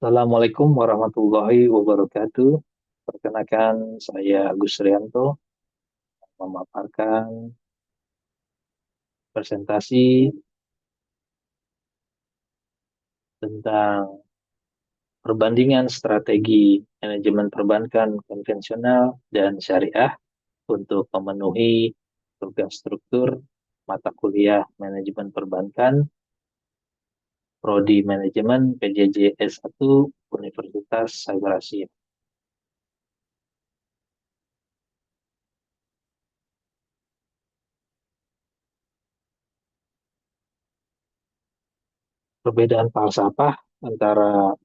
Assalamualaikum warahmatullahi wabarakatuh. Perkenalkan, saya Agus Rianto memaparkan presentasi tentang perbandingan strategi manajemen perbankan konvensional dan syariah untuk memenuhi tugas struktur mata kuliah manajemen perbankan Prodi Manajemen PJJ S1 Universitas Sabar Asia. Perbedaan falsafah antara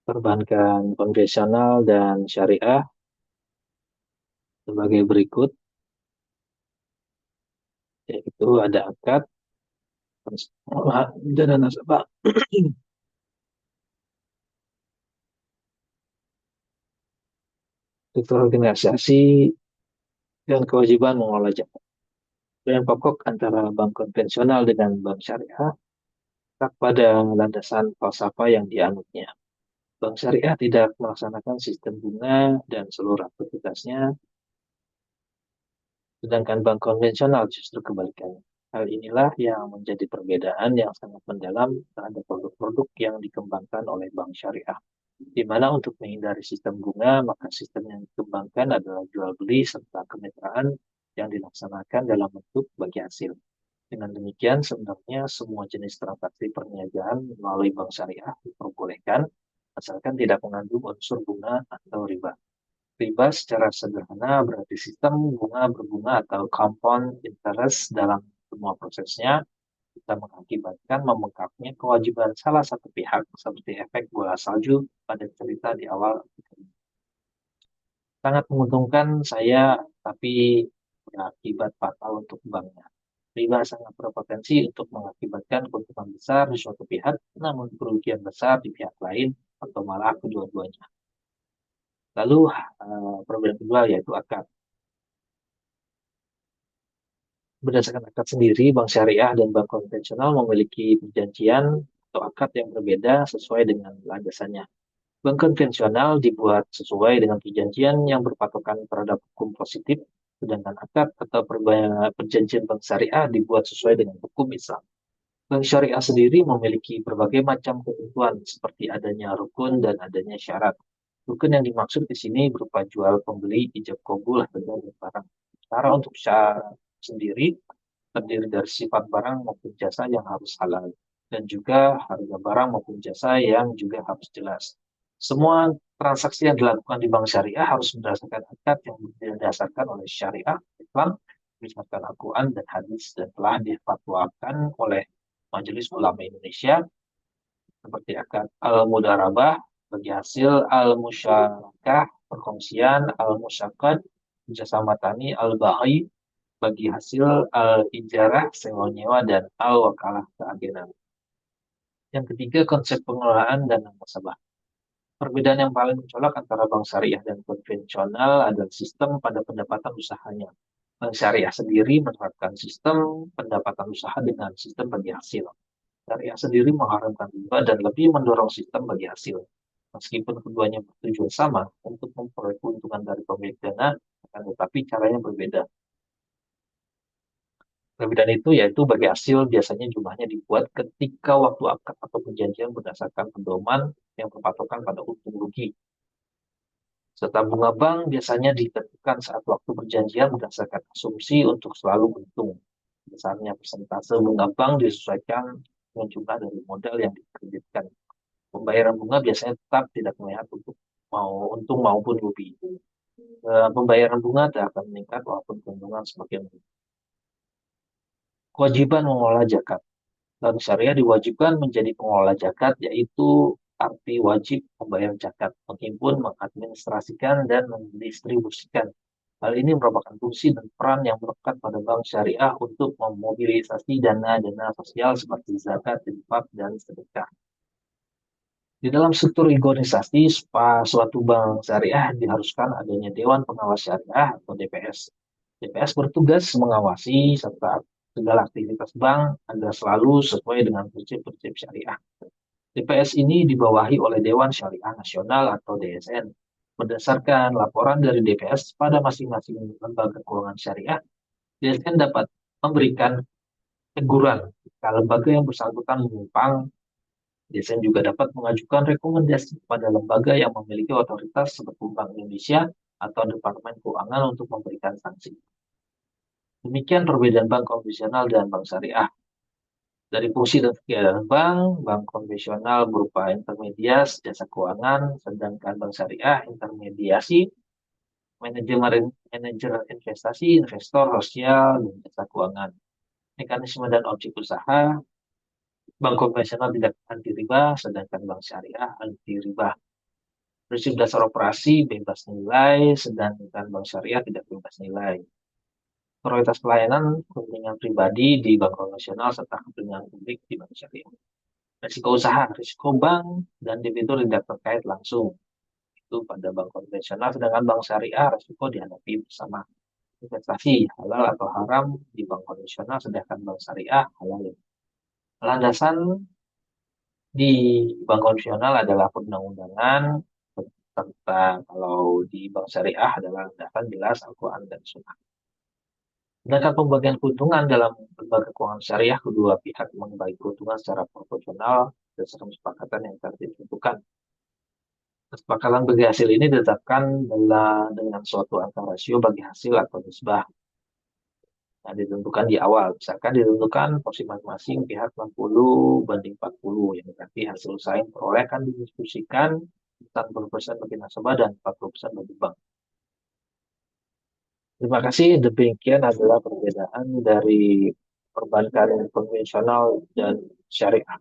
perbankan konvensional dan syariah sebagai berikut, yaitu ada akad, dana nasabah, struktur organisasi, dan kewajiban mengelola zakat. Dan pokok antara bank konvensional dengan bank syariah tak pada landasan falsafah yang dianutnya. Bank syariah tidak melaksanakan sistem bunga dan seluruh aktivitasnya, sedangkan bank konvensional justru kebalikannya. Hal inilah yang menjadi perbedaan yang sangat mendalam terhadap produk-produk yang dikembangkan oleh bank syariah. Di mana untuk menghindari sistem bunga, maka sistem yang dikembangkan adalah jual beli serta kemitraan yang dilaksanakan dalam bentuk bagi hasil. Dengan demikian, sebenarnya semua jenis transaksi perniagaan melalui bank syariah diperbolehkan, asalkan tidak mengandung unsur bunga atau riba. Riba secara sederhana berarti sistem bunga berbunga atau compound interest dalam semua prosesnya bisa mengakibatkan membengkaknya kewajiban salah satu pihak seperti efek bola salju pada cerita di awal. Sangat menguntungkan saya, tapi berakibat fatal untuk banknya. Riba sangat berpotensi untuk mengakibatkan keuntungan besar di suatu pihak, namun kerugian besar di pihak lain atau malah kedua-duanya. Lalu perbedaan kedua yaitu akad. Berdasarkan akad sendiri, bank syariah dan bank konvensional memiliki perjanjian atau akad yang berbeda sesuai dengan landasannya. Bank konvensional dibuat sesuai dengan perjanjian yang berpatokan terhadap hukum positif, sedangkan akad atau perjanjian bank syariah dibuat sesuai dengan hukum Islam. Bank syariah sendiri memiliki berbagai macam ketentuan seperti adanya rukun dan adanya syarat. Rukun yang dimaksud di sini berupa jual pembeli, ijab kabul, harga dan barang. Secara untuk syarat sendiri terdiri dari sifat barang maupun jasa yang harus halal dan juga harga barang maupun jasa yang juga harus jelas. Semua transaksi yang dilakukan di bank syariah harus berdasarkan akad yang didasarkan oleh syariah Islam, berdasarkan Al-Quran dan hadis dan telah difatwakan oleh Majelis Ulama Indonesia seperti akad al-mudarabah bagi hasil al-musyarakah perkongsian, al-musyakad kerjasama tani, al-bahi bagi hasil al-ijarah sewa nyewa dan al-wakalah keagenan. Yang ketiga, konsep pengelolaan dana nasabah. Perbedaan yang paling mencolok antara bank syariah dan konvensional adalah sistem pada pendapatan usahanya. Bank syariah sendiri menerapkan sistem pendapatan usaha dengan sistem bagi hasil. Syariah sendiri mengharamkan riba dan lebih mendorong sistem bagi hasil. Meskipun keduanya bertujuan sama untuk memperoleh keuntungan dari pemilik dana, akan tetapi caranya berbeda. Perbedaan itu yaitu bagi hasil biasanya jumlahnya dibuat ketika waktu akad atau perjanjian berdasarkan pedoman yang berpatokan pada untung rugi. Serta bunga bank biasanya ditentukan saat waktu perjanjian berdasarkan asumsi untuk selalu untung. Besarnya persentase bunga bank disesuaikan dengan jumlah dari modal yang dikreditkan. Pembayaran bunga biasanya tetap tidak melihat untuk mau untung maupun rugi. Pembayaran bunga tidak akan meningkat walaupun keuntungan semakin meningkat. Kewajiban mengelola zakat. Bank syariah diwajibkan menjadi pengelola zakat, yaitu arti wajib membayar zakat, menghimpun, mengadministrasikan, dan mendistribusikan. Hal ini merupakan fungsi dan peran yang melekat pada bank syariah untuk memobilisasi dana-dana sosial seperti zakat, infak, dan sedekah. Di dalam struktur organisasi, suatu bank syariah diharuskan adanya Dewan Pengawas Syariah atau DPS. DPS bertugas mengawasi serta segala aktivitas bank agar selalu sesuai dengan prinsip-prinsip syariah. DPS ini dibawahi oleh Dewan Syariah Nasional atau DSN. Berdasarkan laporan dari DPS pada masing-masing lembaga keuangan syariah, DSN dapat memberikan teguran jika lembaga yang bersangkutan menyimpang. DSN juga dapat mengajukan rekomendasi kepada lembaga yang memiliki otoritas seperti Bank Indonesia atau Departemen Keuangan untuk memberikan sanksi. Demikian perbedaan bank konvensional dan bank syariah. Dari fungsi dan kegiatan bank, bank konvensional berupa intermedias, jasa keuangan, sedangkan bank syariah intermediasi, manajer investasi, investor, sosial, dan jasa keuangan. Mekanisme dan objek usaha, bank konvensional tidak anti riba, sedangkan bank syariah anti riba. Prinsip dasar operasi bebas nilai, sedangkan bank syariah tidak bebas nilai. Prioritas pelayanan kepentingan pribadi di bank konvensional serta kepentingan publik di bank syariah. Risiko usaha, risiko bank dan debitur tidak terkait langsung. Itu pada bank konvensional, sedangkan bank syariah risiko dihadapi bersama. Investasi halal atau haram di bank konvensional, sedangkan bank syariah halal. Landasan di bank konvensional adalah perundang-undangan, serta kalau di bank syariah adalah landasan jelas Al-Quran dan Sunnah. Sedangkan pembagian keuntungan dalam lembaga keuangan syariah, kedua pihak membagi keuntungan secara proporsional berdasarkan kesepakatan yang telah ditentukan. Kesepakatan bagi hasil ini ditetapkan dengan suatu angka rasio bagi hasil atau nisbah yang ditentukan di awal. Misalkan ditentukan porsi masing-masing pihak 60/40, yang berarti hasil usaha yang peroleh akan didiskusikan 40% bagi nasabah dan 40% bagi bank. Terima kasih. Demikian adalah perbedaan dari perbankan konvensional dan syariah.